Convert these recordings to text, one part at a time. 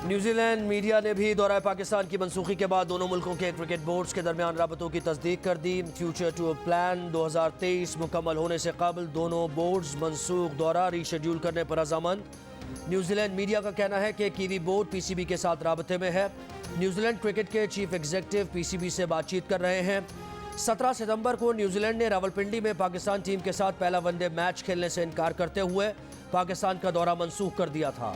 New Zealand media ने भी दौरा पाकिस्तान की मनसूखी के बाद दोनों मुल्कों के क्रिकेट बोर्ड्स के दरमियान राबतों की तस्दीक कर दी। फ्यूचर टूर प्लान 2023 मुकम्मल होने से कबल दोनों बोर्ड्स मनसूख दौरा रीशेड्यूल करने पर रजामंद। न्यूजीलैंड मीडिया का कहना है कि कीवी बोर्ड पीसीबी के साथ राबते में है। न्यूजीलैंड क्रिकेट के चीफ एग्जीक्यूटिव पीसीबी से बातचीत कर रहे हैं। 17 सितंबर को न्यूजीलैंड ने रावलपिंडी में पाकिस्तान टीम के साथ पहला वनडे मैच खेलने से इनकार करते हुए पाकिस्तान का दौरा मनसूख कर दिया था।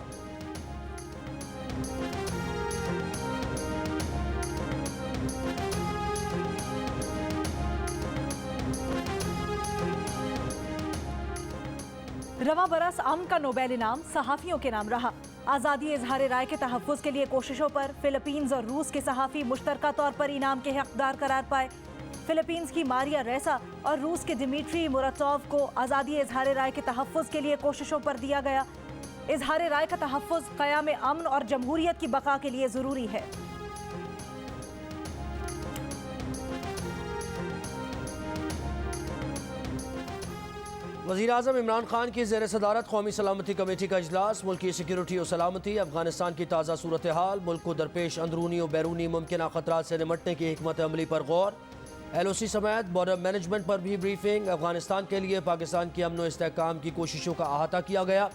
रवा बरस अमन का नोबेल इनाम सहाफियों के नाम रहा। आज़ादी इजहार राय के तहफ़्फ़ुज़ के लिए कोशिशों पर फिलीपींस और रूस के सहाफ़ी मुश्तरका तौर पर इनाम के हकदार करार पाए। फिलीपींस की मारिया रेसा और रूस के दिमित्री मुराटोव को आज़ादी इजहार राय के तहफ़्फ़ुज़ के लिए कोशिशों पर दिया गया। इजहार राय का तहफ़्फ़ुज़ क़याम अमन और जमहूरियत की बका के लिए ज़रूरी है। वज़ीर-ए-आज़म इमरान खान की ज़ेर सदारत कौमी सलामती कमेटी का इजलास। मुल्की सिक्योरिटी और सलामती, अफगानिस्तान की ताज़ा सूरत हाल, मुल्क को दरपेश अंदरूनी और बैरूनी मुमकिन ख़तरात से निमटने की हिकमत अमली पर गौर। LOC समेत बॉर्डर मैनेजमेंट पर भी ब्रीफिंग। अफगानिस्तान के लिए पाकिस्तान की अमन व इस्तेहकाम की कोशिशों का अहाता किया गया।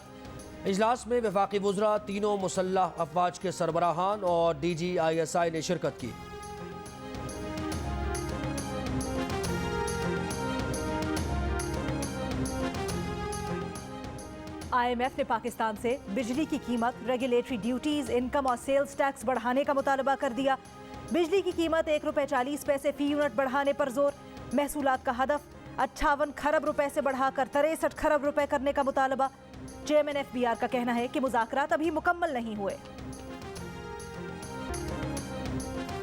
इजलास में वफाकी वज़रा, तीनों मुसल्लह अफवाज के सरबराहान और DGISI ने शिरकत की। IMF ने पाकिस्तान से बिजली की कीमत, रेगुलेटरी ड्यूटीज, इनकम और सेल्स टैक्स बढ़ाने का मुतालबा कर दिया। बिजली की कीमत ₹1.40 फी यूनिट बढ़ाने पर जोर। महसूलात का हदफ 58 खरब रुपए से बढ़ाकर 63 खरब रुपए करने का मुतालबा। चेयरमैन FBR का कहना है कि मुज़ाकरात अभी मुकम्मल नहीं हुए।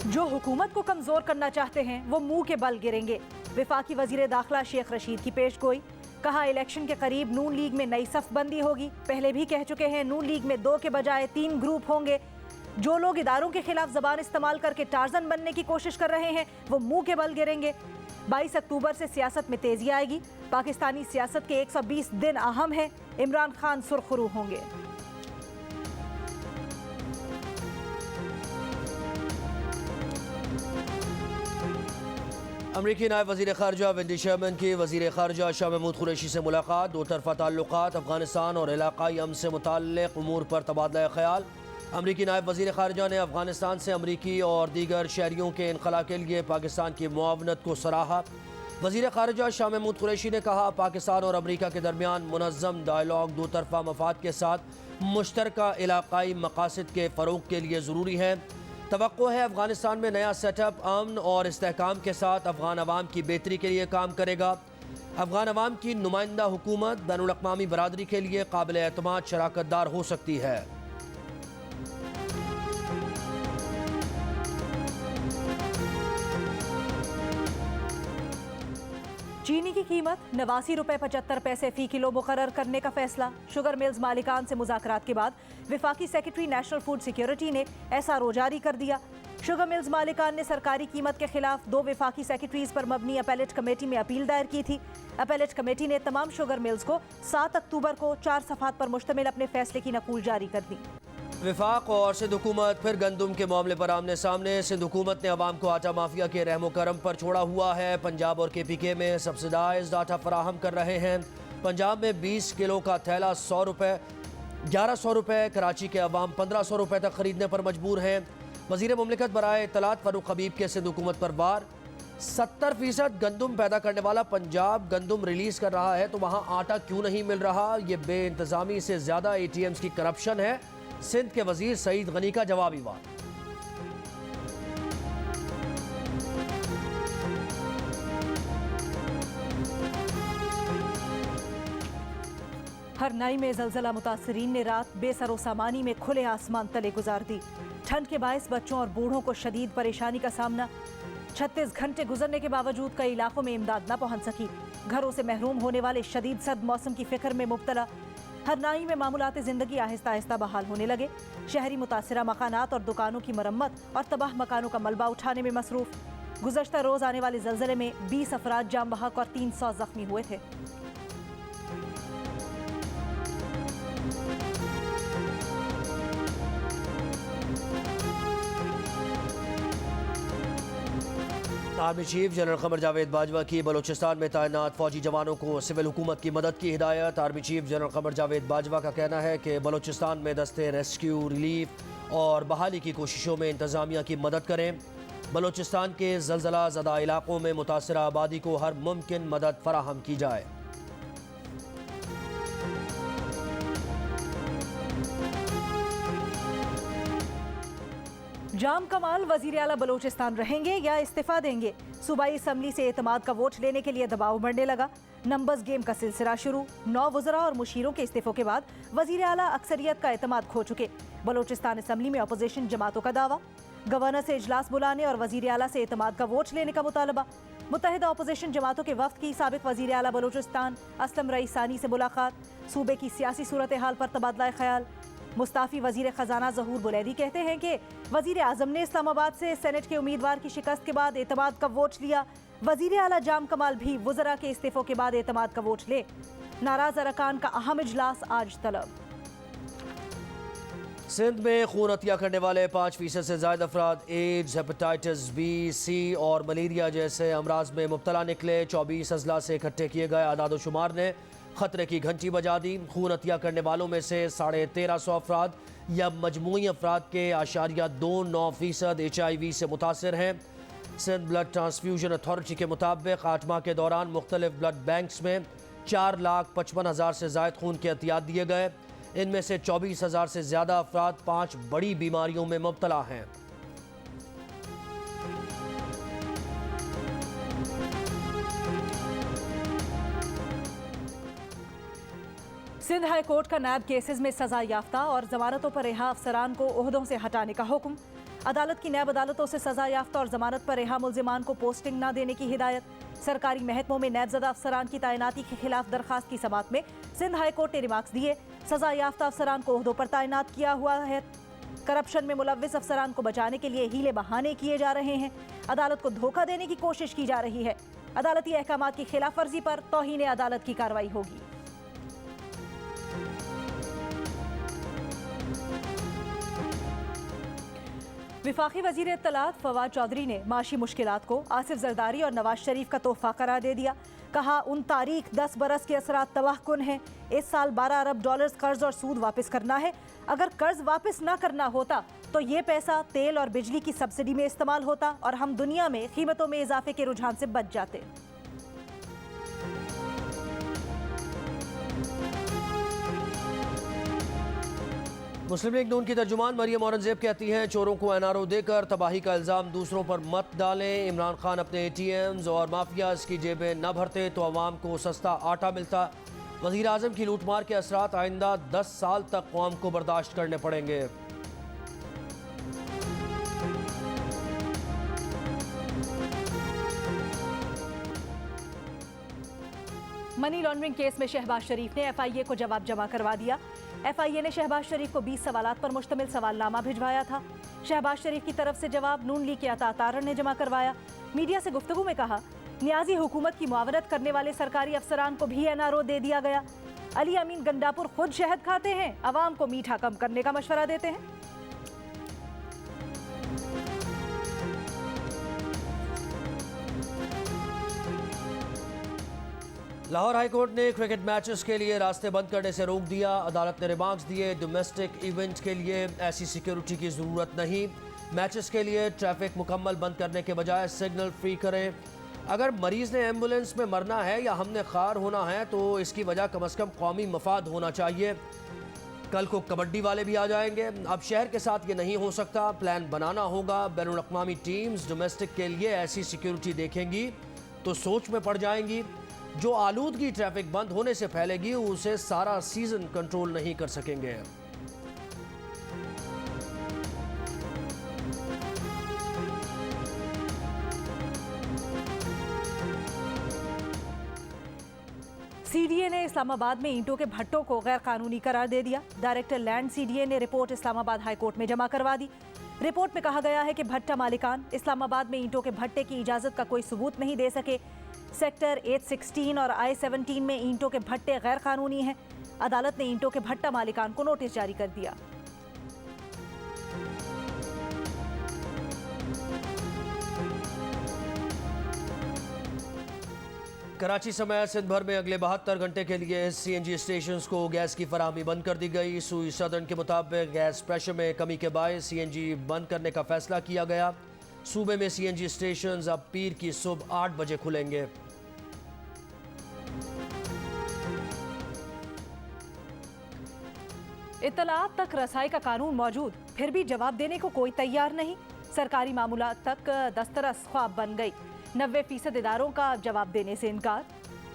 जो हुकूमत को कमजोर करना चाहते हैं वो मुंह के बल गिरेंगे। वफाकी वजीर दाखिला शेख रशीद की पेशगोई। कहा, इलेक्शन के करीब नून लीग में नई सफबंदी होगी। पहले भी कह चुके हैं, नून लीग में 2 के बजाय 3 ग्रुप होंगे। जो लोग इदारों के खिलाफ जबान इस्तेमाल करके टार्जन बनने की कोशिश कर रहे हैं वो मुंह के बल गिरेंगे। 22 अक्टूबर से सियासत में तेजी आएगी। पाकिस्तानी सियासत के 120 दिन अहम है। इमरान खान सुरखरू होंगे। अमरीकी नायब वज़ीर ख़ारजा वेंडी शर्मन की वज़ीर ख़ारजा शाह महमूद कुरैशी से मुलाकात। दो तरफ़ा ताल्लुक़ात, अफ़गानिस्तान और इलाक़ाई अमन से मुताल्लिक़ उमूर पर तबादला ख़याल। अमरीकी नायब वज़ीर ख़ारजा ने अफ़गानिस्तान से अमरीकी और दीगर शहरियों के इनख़ला के लिए पाकिस्तान की मुआवनत को सराहा। वज़ीर ख़ारजा शाह महमूद कुरैशी ने कहा, पाकिस्तान और अमरीका के दरमियान मुनज़्ज़म डायलॉग दो तरफ़ा मफ़ाद के साथ मुश्तरका इलाक़ाई मक़ासिद के फ़रोग़ के लिए ज़रूरी है। तवक्को है अफ़गानिस्तान में नया सेटअप अमन और इस्तेहकाम के साथ अफ़गान अवाम की बेहतरी के लिए काम करेगा। अफ़गान अवाम की नुमाइंदा हुकूमत बैनुल अक़वामी बरादरी के लिए काबिल एतमाद शराकतदार हो सकती है। चीनी की कीमत 89 रुपए 75 पैसे फी किलो मुकर्रर करने का फैसला। शुगर मिल्स मालिकान से मुज़ाकरात के बाद वफाकी सेक्रेटरी नेशनल फूड सिक्योरिटी ने SRO जारी कर दिया। शुगर मिल्स मालिकान ने सरकारी कीमत के खिलाफ 2 वफाकी सेक्रेटरीज पर मबनी अपीलेट कमेटी में अपील दायर की थी। अपीलेट कमेटी ने तमाम शुगर मिल्स को 7 अक्टूबर को 4 सफ़ात पर मुश्तमिल अपने फैसले की नकूल जारी कर दी। वफाक और सिंध हुकूमत फिर गंदुम के मामले पर आमने सामने। सिंध हुकूमत ने अवाम को आटा माफिया के रहमो करम पर छोड़ा हुआ है। पंजाब और KPK में सब्सिडाइज्ड आटा फराहम कर रहे हैं। पंजाब में 20 किलो का थैला 100 रुपये, 1100 रुपये। कराची के अवाम 1500 रुपये तक खरीदने पर मजबूर हैं। वज़ीर मुमलिकत बराए इत्तलात फ़ारूक हबीब के सिंध हुकूमत पर वार। 70% गंदुम पैदा करने वाला पंजाब गंदुम रिलीज़ कर रहा है तो वहाँ आटा क्यों नहीं मिल रहा? ये बेइंतज़ामी से ज़्यादा ATMs की करप्शन है। सिंध के वजीर सईद गनी का जवाबी वार। हरनाई में ज़लज़ला मुतासरीन ने रात बेसरो सामानी में खुले आसमान तले गुजार दी। ठंड के बायस बच्चों और बूढ़ों को शदीद परेशानी का सामना। 36 घंटे गुजरने के बावजूद कई इलाकों में इमदाद न पहुंच सकी। घरों से महरूम होने वाले शदीद सर्द मौसम की फिक्र में मुब्तला। हरनाई में मामूलात ज़िंदगी आहिस्ता आहिस्ता बहाल होने लगे। शहरी मुतासरा मकानात और दुकानों की मरम्मत और तबाह मकानों का मलबा उठाने में मसरूफ़। गुज़श्ता रोज़ आने वाले ज़लज़ले में 20 अफराद जाम बहक और 300 ज़ख्मी हुए थे। Army chief general Qamar Javed Bajwa की बलूचिस्तान में तैनात फौजी जवानों को सिविल हुकूमत की मदद की हिदायत। Army chief general Qamar Javed Bajwa का कहना है कि बलूचिस्तान में दस्ते रेस्क्यू, रिलीफ और बहाली की कोशिशों में इंतजामिया की मदद करें। बलूचिस्तान के ज़लज़ला ज़दा इलाकों में मुतासरा आबादी को हर मुमकिन मदद फराहम की जाए। जाम कमाल वजीर आला बलूचिस्तान रहेंगे या इस्तीफा देंगे? सूबाई असम्बली से एतमाद का वोट लेने के लिए दबाव बढ़ने लगा। नंबर्स गेम का सिलसिला शुरू। 9 वज़रा और मुशीरों के इस्तीफों के बाद वजीर आला अक्सरियत का एतमाद खो चुके। बलूचिस्तान असम्बली में अपोजिशन जमातों का दावा। गवर्नर से इजलास बुलाने और वजीर आला से एतमाद का वोट लेने का मुतालबा। मुत्तहिदा अपोजिशन जमातों के वफ्द की साबिक वजीर आला बलूचिस्तान असलम रईसानी से मुलाकात। सूबे की सियासी सूरत हाल पर तबादला ख्याल। मुस्ताफी वजीर खजाना जहूर बुलैदी कहते हैं कि वजीर आजम ने इस्लामाबाद से सेनेट के उम्मीदवार की शिकस्त के बाद एतमाद का वोट लिया। वजीर आला जाम कमाल भी वज़रा के इस्तीफों के बाद एतमाद का वोट ले। नाराज अरकान का अहम इजलास आज तलब। सिंध में खून अतिया करने वाले 5% से ज़ायद अफराद एड्स, हेपेटाइटिस बी, सी और मलेरिया जैसे अमराज में मुब्तला निकले। 24 अजला से इकट्ठे किए गए आदाद शुमार ने खतरे की घंटी बजा दी। खून अतिया करने वालों में से 1350 अफराद या मजमूई अफराद के 0.29% HIV से मुतासर हैं। सिंध ब्लड ट्रांसफ्यूजन अथॉरिटी के मुताबिक 8 माह के दौरान मुख्तलिफ ब्लड बैंक्स में 4,55,000 से ज़ायद खून के अतियात दिए गए। इनमें से 24,000 से ज़्यादा अफराद 5 बड़ी बीमारियों में मुब्तला हैं। सिंध हाई कोर्ट का नैब केसेस में सजा याफ्ता और जमानतों पर रिहा अफसरान को ओहदों से हटाने का हुक्म। अदालत की नैब अदालतों से सजा याफ्ता और जमानत पर रिहा मुल्जिमान को पोस्टिंग न देने की हिदायत। सरकारी महकमों में नैबजदा अफसरान की तैनाती के खिलाफ दरखास्त की समाअत में सिंध हाई कोर्ट ने रिमार्क्स दिए। सजा याफ्ता अफसरान को ओहदों पर तैनात किया हुआ है। करप्शन में मुलव्विस अफसरान को बचाने के लिए हीले बहाने किए जा रहे हैं। अदालत को धोखा देने की कोशिश की जा रही है। अदालती अहकामात की खिलाफ वर्जी पर तौहीन अदालत की कार्रवाई होगी। विफाकी वजीर इत्तलात फवाद चौधरी ने माशी मुश्किलात को आसिफ जरदारी और नवाज शरीफ का तोहफा करार दे दिया। कहा, उन तारीख 10 बरस के असरात तबाहकुन हैं। इस साल $12 अरब कर्ज और सूद वापस करना है। अगर कर्ज वापस ना करना होता तो ये पैसा तेल और बिजली की सब्सिडी में इस्तेमाल होता और हम दुनिया में कीमतों में इजाफे के रुझान से बच जाते। मुस्लिम लीग नून की तर्जुमान मरियम औरंगजेब कहती हैं, चोरों को NRO देकर तबाही का इल्ज़ाम दूसरों पर मत डालें। इमरान खान अपने ATMs और माफियाज की जेबें न भरते तो अवाम को सस्ता आटा मिलता। वज़ीर आज़म की लूटमार के असरात आइंदा 10 साल तक कौम को बर्दाश्त करने पड़ेंगे। मनी लॉन्ड्रिंग केस में शहबाज शरीफ ने FIA को जवाब जमा करवा दिया। FIA ने शहबाज शरीफ को 20 सवालात पर मुश्तमिल सवालनामा भिजवाया था। शहबाज शरीफ की तरफ से जवाब नून लीग के अता तारर ने जमा करवाया। मीडिया से गुफ्तगू में कहा, नियाजी हुकूमत की मुआवनत करने वाले सरकारी अफसरान को भी NRO दे दिया गया। अली अमीन गंडापुर खुद शहद खाते हैं, अवाम को मीठा कम करने का मशवरा देते हैं। लाहौर हाईकोर्ट ने क्रिकेट मैचेस के लिए रास्ते बंद करने से रोक दिया। अदालत ने रिमार्क्स दिए, डोमेस्टिक इवेंट के लिए ऐसी सिक्योरिटी की ज़रूरत नहीं। मैचेस के लिए ट्रैफिक मुकम्मल बंद करने के बजाय सिग्नल फ्री करें। अगर मरीज़ ने एम्बुलेंस में मरना है या हमने खार होना है तो इसकी वजह कम अज़ कम कौमी मफाद होना चाहिए। कल को कबड्डी वाले भी आ जाएंगे। अब शहर के साथ ये नहीं हो सकता, प्लान बनाना होगा। बैनुल अक़वामी टीम्स डोमेस्टिक के लिए ऐसी सिक्योरिटी देखेंगी तो सोच में पड़ जाएंगी। जो आलूदगी ट्रैफिक बंद होने से फैलेगी उसे सारा सीजन कंट्रोल नहीं कर सकेंगे। CDA ने इस्लामाबाद में ईंटों के भट्टों को गैर कानूनी करार दे दिया। डायरेक्टर लैंड CDA ने रिपोर्ट इस्लामाबाद हाई कोर्ट में जमा करवा दी। रिपोर्ट में कहा गया है कि भट्टा मालिकान इस्लामाबाद में ईंटों के भट्टे की इजाज़त का कोई सबूत नहीं दे सके। सेक्टर 816 और I-17 में ईंटों के भट्टे गैर कानूनी हैं। अदालत ने ईंटों के भट्टा मालिकान को नोटिस जारी कर दिया। कराची समेत सिंध भर में अगले 72 घंटे के लिए CNG स्टेशन को गैस की फराहमी बंद कर दी गई। सूई सदन के मुताबिक गैस प्रेशर में कमी के बायस CNG बंद करने का फैसला किया गया। सूबे में CNG स्टेशन अब पीर की सुबह 8 बजे खुलेंगे। इत्तलात तक रसाई का कानून मौजूद, फिर भी जवाब देने को कोई तैयार नहीं। सरकारी मामूलात तक दस्तरस ख्वाब बन गई। 90% इदारों का जवाब देने से इनकार।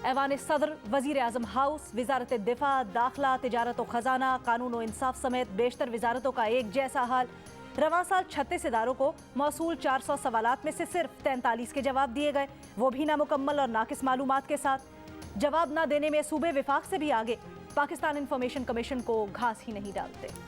ऐवान सदर, वजीर आजम हाउस, वजारत दिफा, दाखिला, तिजारत व खजाना, कानून व इंसाफ समेत बेशतर वजारतों का एक जैसा हाल। रवां साल 36 इदारों को मौसूल 400 सवालात में से सिर्फ 43 के जवाब दिए गए, वो भी नामुकम्मल और नाकिस मालूमात के साथ। जवाब न देने में सूबे विफाक से भी आगे। पाकिस्तान इंफॉर्मेशन कमीशन को घास ही नहीं डालते।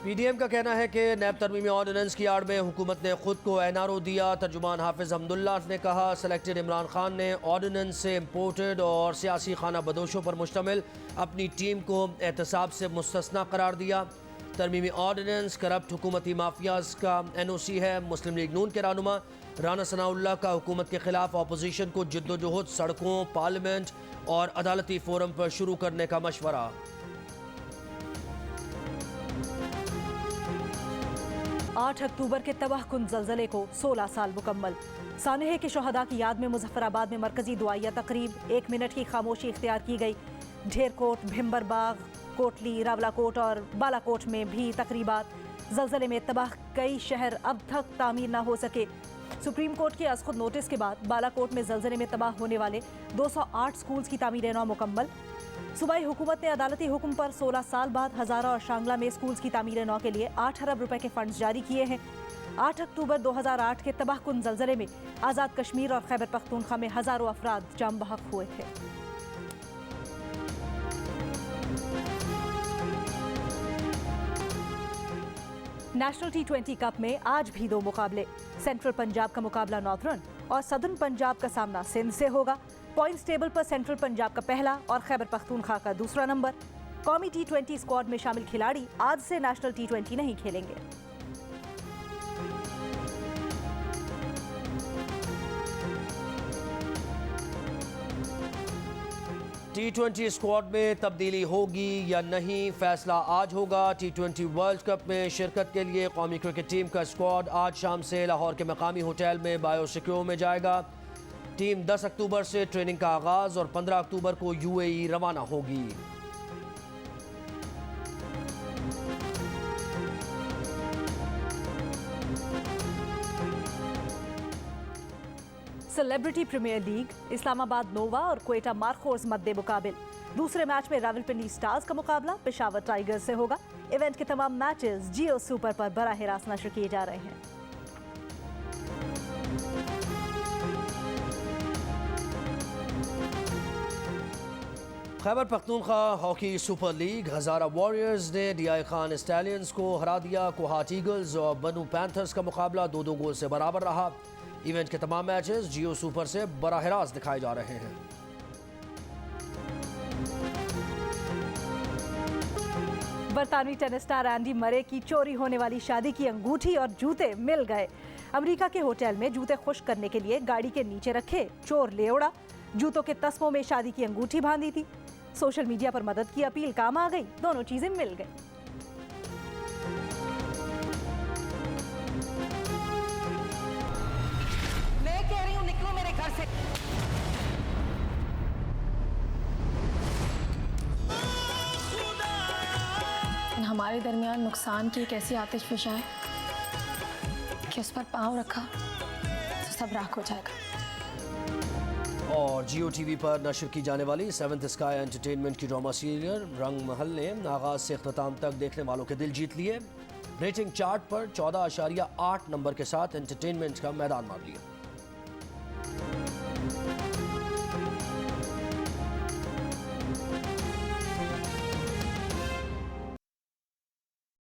PDM का कहना है कि नैब तरमीमी ऑर्डिनेंस की आड़ में हुकूमत ने खुद को NRO दिया। तर्जुमान हाफिज हमदुल्ला ने कहा, सेलेक्टेड इमरान खान ने ऑर्डिनेंस से इम्पोर्टेड और सियासी खाना बदोशों पर मुश्तमिल अपनी टीम को एहतसाब से मुस्तस्ना करार दिया। तरमीमी ऑर्डिनेंस करप्ट हुकूमती माफियाज का NOC है। मुस्लिम लीग नून के रहनुमा राना सनाउल्लाह का हुकूमत के खिलाफ अपोजिशन को जिद्दोजहद सड़कों, पार्लियामेंट और अदालती फोरम पर शुरू करने का मशवरा। 8 अक्टूबर के तबाहकुन जल्जले को 16 साल मुकम्मल। सानहे के शहदा की याद में मुजफ्फराबाद में मरकजी दुआया तकरीब, 1 मिनट की खामोशी इख्तियार की गई। ढेरकोट, भिम्बरबाग, कोटली, रावलाकोट और बालाकोट में भी तकरीबात। जल्जले में तबाह कई शहर अब तक तामीर न हो सके। सुप्रीम कोर्ट के अज़खुद नोटिस के बाद बालाकोट में जल्जले में तबाह होने वाले 208 स्कूल्स की तामीर नौ मुकम्मल। सूबाई हुकूमत ने अदालती हुक्म पर 16 साल बाद हज़ारा और शांगला में स्कूल्स की तामीर नौ के लिए 8 अरब रुपए के फंड्स जारी किए हैं। 8 अक्टूबर 2008 के तबाहकुन जल्जले में आज़ाद कश्मीर और खैबर पख्तूनख्वा में हज़ारों अफराद जाम बहक हुए थे। नेशनल T20 कप में आज भी 2 मुकाबले। सेंट्रल पंजाब का मुकाबला नॉर्थर्न और सदर्न पंजाब का सामना सिंध से होगा। पॉइंट्स टेबल पर सेंट्रल पंजाब का पहला और खैबर पख्तूनख्वा का दूसरा नंबर। कौमी T20 स्क्वाड में शामिल खिलाड़ी आज से नेशनल T20 नहीं खेलेंगे। T20 स्क्वाड में तब्दीली होगी या नहीं, फैसला आज होगा। T20 वर्ल्ड कप में शिरकत के लिए कौमी क्रिकेट टीम का स्क्वाड आज शाम से लाहौर के मकामी होटल में बायोसिक्योर में जाएगा। टीम 10 अक्टूबर से ट्रेनिंग का आगाज और 15 अक्टूबर को UAE रवाना होगी। सेलिब्रिटी प्रीमियर लीग, इस्लामाबाद नोवा और क्वेटा मार्कोर्स मद्दे मुकाबिल। दूसरे मैच में रावलपिंडी स्टार्स का मुकाबला पेशावर टाइगर्स से होगा। इवेंट के तमाम मैचेस जियो सुपर पर बराह रास्त नशर किए जा रहे हैं। Khyber Pakhtunkhwa hockey super league, Hazara warriors ने DI खान स्टैलियंस को हरा दिया। कोहाट ईगल्स और बनू पैंथर्स का मुकाबला 2-2 गोल से बराबर रहा। इवेंट के तमाम मैचेस जियो सुपर से बराह रास्त दिखाए जा रहे हैं। बरतानवी टेनिस स्टार एंडी मरे की चोरी होने वाली शादी की अंगूठी और जूते मिल गए। अमेरिका के होटल में जूते खुश्क करने के लिए गाड़ी के नीचे रखे, चोर ले उड़ा। जूतों के तस्मों में शादी की अंगूठी बांधी थी। सोशल मीडिया पर मदद की अपील काम आ गई, दोनों चीजें मिल गई। मैं कह रही हूँ निकलो मेरे घर से। हमारे दरमियान नुकसान की एक ऐसी आतिश फिशा है कि उस पर पांव रखा तो सब राख हो जाएगा। और जियो TV पर नशर की जाने वाली 7th स्काई एंटरटेनमेंट की ड्रामा सीरियल रंग महल ने आगाज से इख्तिताम तक देखने वालों के दिल जीत लिए। रेटिंग चार्ट पर 14.8 नंबर के साथ एंटरटेनमेंट का मैदान मार लिया।